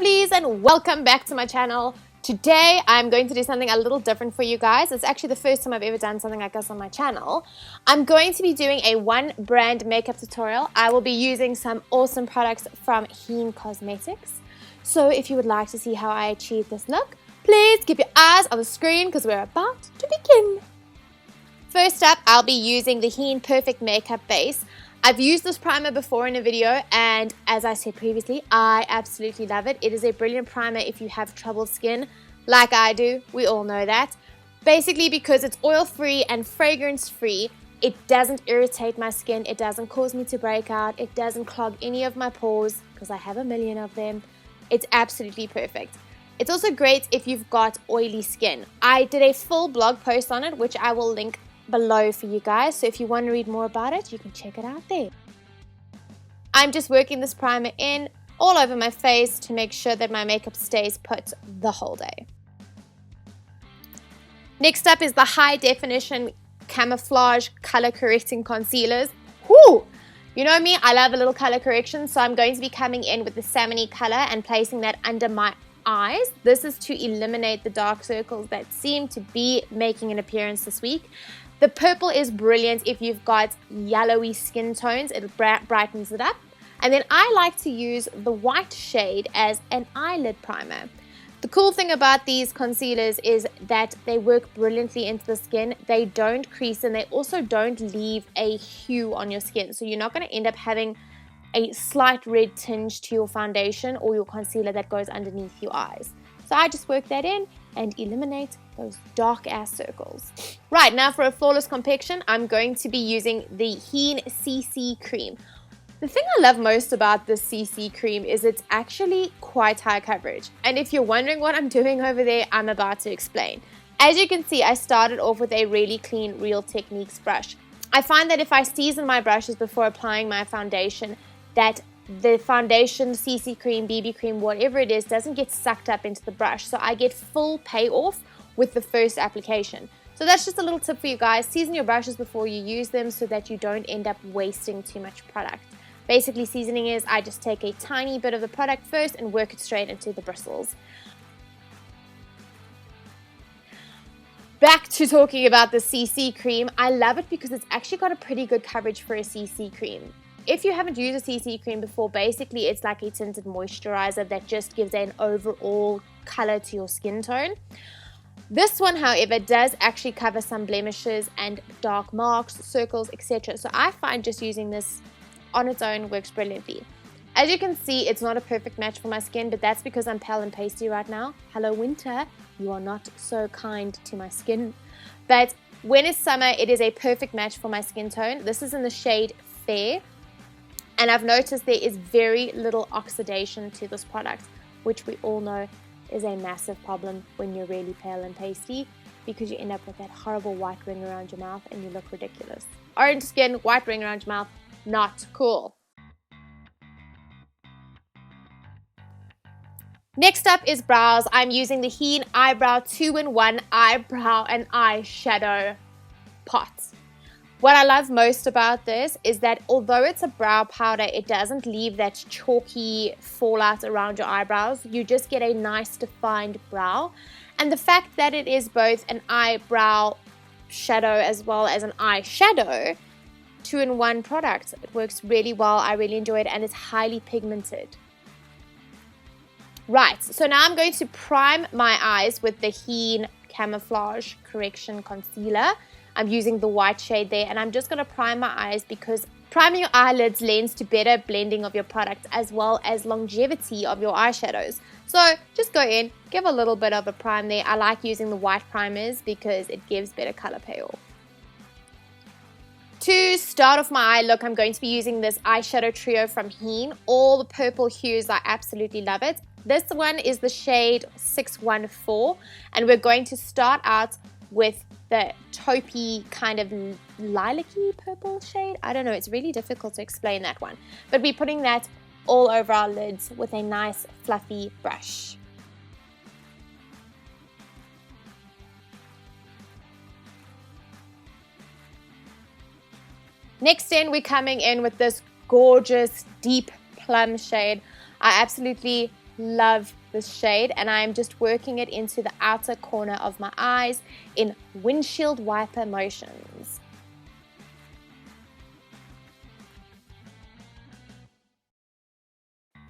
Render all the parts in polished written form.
lovelies, and welcome back to my channel. Today I'm going to do something a little different for you guys. It's actually the first time I've ever done something like this on my channel. I'm going to be doing a one brand makeup tutorial. I will be using some awesome products from Hean Cosmetics. So if you would like to see how I achieve this look, please keep your eyes on the screen because we're about to begin. First up, I'll be using the Hean Perfect Makeup Base. I've used this primer before in a video, and as I said previously, I absolutely love it. It is a brilliant primer if you have troubled skin, like I do. We all know that. Basically, because it's oil-free and fragrance-free, it doesn't irritate my skin. It doesn't cause me to break out. It doesn't clog any of my pores, because I have a million of them. It's absolutely perfect. It's also great if you've got oily skin. I did a full blog post on it, which I will link below for you guys, so if you want to read more about it, you can check it out there. I'm just working this primer in all over my face to make sure that my makeup stays put the whole day. Next up is the high definition Camouflage color correcting concealers. Whoo! You know me, I love a little color correction, so I'm going to be coming in with the salmon color and placing that under my eyes. This is to eliminate the dark circles that seem to be making an appearance this week. The purple is brilliant if you've got yellowy skin tones. It brightens it up. And then I like to use the white shade as an eyelid primer. The cool thing about these concealers is that they work brilliantly into the skin. They don't crease and they also don't leave a hue on your skin. So you're not going to end up having a slight red tinge to your foundation or your concealer that goes underneath your eyes. So I just work that in and eliminate those dark ass circles. Right, now for a flawless complexion, I'm going to be using the Hean CC cream. The thing I love most about this CC cream is it's actually quite high coverage. And if you're wondering what I'm doing over there, I'm about to explain. As you can see, I started off with a really clean Real Techniques brush. I find that if I season my brushes before applying my foundation, that the foundation, CC cream, BB cream, whatever it is, doesn't get sucked up into the brush. So I get full payoff with the first application. So that's just a little tip for you guys. Season your brushes before you use them so that you don't end up wasting too much product. Basically, seasoning is I just take a tiny bit of the product first and work it straight into the bristles. Back to talking about the CC cream. I love it because it's actually got a pretty good coverage for a CC cream. If you haven't used a CC cream before, basically it's like a tinted moisturizer that just gives an overall color to your skin tone. This one, however, does actually cover some blemishes and dark marks, circles, etc. So I find just using this on its own works brilliantly. As you can see, it's not a perfect match for my skin, but that's because I'm pale and pasty right now. Hello winter, you are not so kind to my skin. But when it's summer, it is a perfect match for my skin tone. This is in the shade Fair. And I've noticed there is very little oxidation to this product, which we all know is a massive problem when you're really pale and pasty, because you end up with that horrible white ring around your mouth and you look ridiculous. Orange skin, white ring around your mouth, not cool. Next up is brows. I'm using the Hean Eyebrow 2-in-1 Eyebrow and Eyeshadow Pot. What I love most about this is that although it's a brow powder, it doesn't leave that chalky fallout around your eyebrows. You just get a nice defined brow. And the fact that it is both an eyebrow shadow as well as an eyeshadow, 2-in-1 product, it works really well. I really enjoy it, and it's highly pigmented. Right, so now I'm going to prime my eyes with the Hean Camouflage Correction Concealer. I'm using the white shade there, and I'm just going to prime my eyes because priming your eyelids lends to better blending of your product as well as longevity of your eyeshadows. So just go in, give a little bit of a prime there. I like using the white primers because it gives better color payoff. To start off my eye look, I'm going to be using this eyeshadow trio from Hean. All the purple hues, I absolutely love it. This one is the shade 614, and we're going to start out with the taupey kind of lilac-y purple shade. I don't know, it's really difficult to explain that one. But we're putting that all over our lids with a nice fluffy brush. Next in, we're coming in with this gorgeous deep plum shade. I absolutely love this shade, and I'm just working it into the outer corner of my eyes in windshield wiper motions.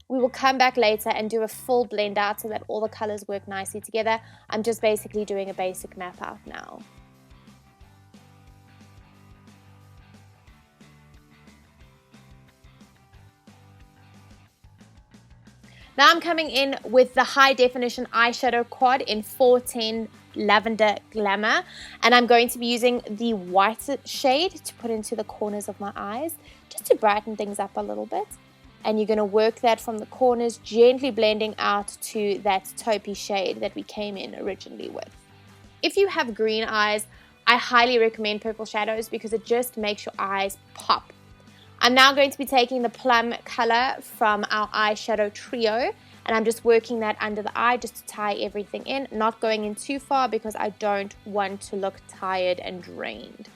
We will come back later and do a full blend out so that all the colors work nicely together. I'm just basically doing a basic map out now. Now I'm coming in with the high definition eyeshadow quad in 410 Lavender Glamour, and I'm going to be using the white shade to put into the corners of my eyes just to brighten things up a little bit. And you're going to work that from the corners, gently blending out to that taupey shade that we came in originally with. If you have green eyes, I highly recommend purple shadows because it just makes your eyes pop. I'm now going to be taking the plum color from our eyeshadow trio, and I'm just working that under the eye just to tie everything in, not going in too far because I don't want to look tired and drained.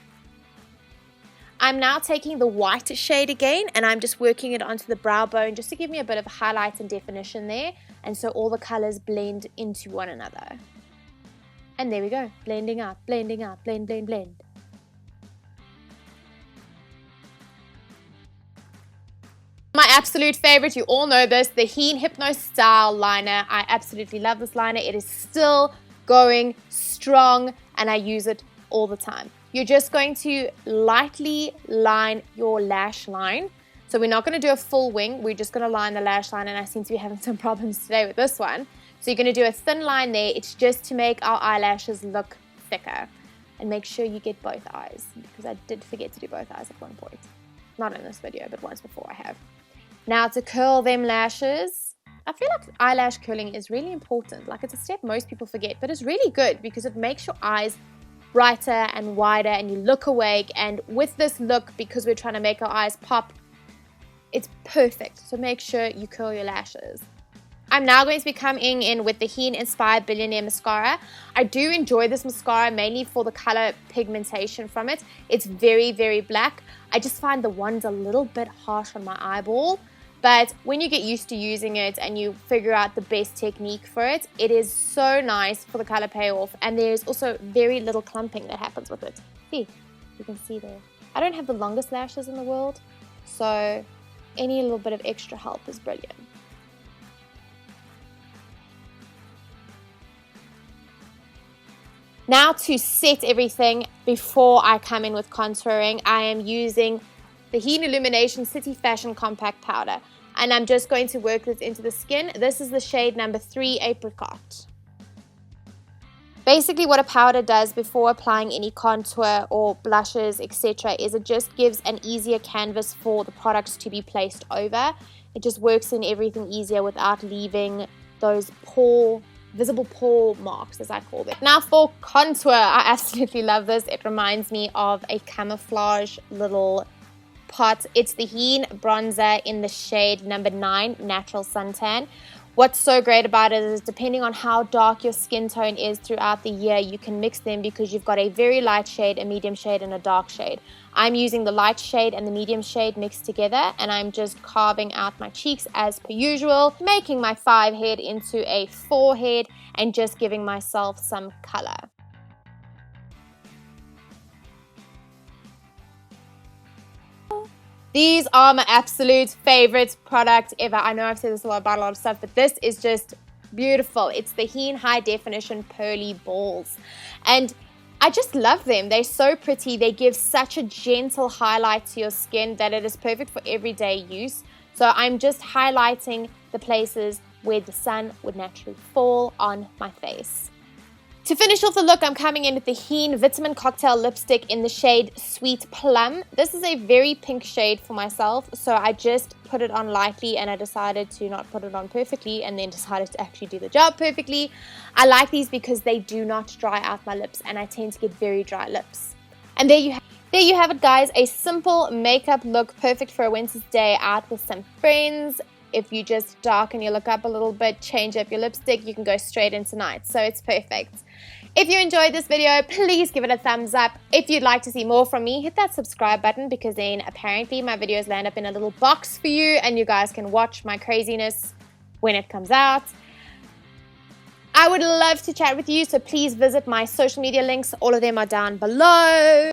I'm now taking the white shade again, and I'm just working it onto the brow bone just to give me a bit of highlight and definition there, and so all the colors blend into one another. And there we go, blending out, blend, blend, blend. My absolute favorite, you all know this, the Hean Hypnose Style Liner. I absolutely love this liner. It is still going strong, and I use it all the time. You're just going to lightly line your lash line. So we're not going to do a full wing. We're just going to line the lash line, and I seem to be having some problems today with this one. So you're going to do a thin line there. It's just to make our eyelashes look thicker. And make sure you get both eyes, because I did forget to do both eyes at one point. Not in this video, but once before I have. Now to curl them lashes, I feel like eyelash curling is really important. Like, it's a step most people forget, but it's really good because it makes your eyes brighter and wider and you look awake. And with this look, because we're trying to make our eyes pop, it's perfect. So make sure you curl your lashes. I'm now going to be coming in with the Hean Inspired Billionaire Mascara. I do enjoy this mascara mainly for the color pigmentation from it. It's very, very black. I just find the ones a little bit harsh on my eyeball. But when you get used to using it and you figure out the best technique for it, it is so nice for the color payoff. And there's also very little clumping that happens with it. See, you can see there. I don't have the longest lashes in the world, so any little bit of extra help is brilliant. Now to set everything before I come in with contouring, I am using the Hean Illumination City Fashion Compact Powder. And I'm just going to work this into the skin. This is the shade number 3 Apricot. Basically what a powder does before applying any contour or blushes, etc., is it just gives an easier canvas for the products to be placed over. It just works in everything easier without leaving those visible pore marks, as I call them. Now for contour, I absolutely love this. It reminds me of a Camouflage little pot. It's the Hean bronzer in the shade number 9 Natural Suntan. What's so great about it is depending on how dark your skin tone is throughout the year, you can mix them because you've got a very light shade, a medium shade, and a dark shade. I'm using the light shade and the medium shade mixed together, and I'm just carving out my cheeks as per usual, making my 5 head into a 4 head and just giving myself some color. These are my absolute favorite product ever. I know I've said this about a lot of stuff, but this is just beautiful. It's the Hean High Definition Pearly Balls. And I just love them. They're so pretty. They give such a gentle highlight to your skin that it is perfect for everyday use. So I'm just highlighting the places where the sun would naturally fall on my face. To finish off the look, I'm coming in with the Hean Vitamin Cocktail Lipstick in the shade Sweet Plum. This is a very pink shade for myself, so I just put it on lightly and I decided to not put it on perfectly and then decided to actually do the job perfectly. I like these because they do not dry out my lips and I tend to get very dry lips. And there you have it, guys. A simple makeup look, perfect for a winter's day out with some friends. If you just darken your look up a little bit, change up your lipstick, you can go straight into night. So it's perfect. If you enjoyed this video, please give it a thumbs up. If you'd like to see more from me, hit that subscribe button because then apparently my videos land up in a little box for you and you guys can watch my craziness when it comes out. I would love to chat with you, so please visit my social media links. All of them are down below.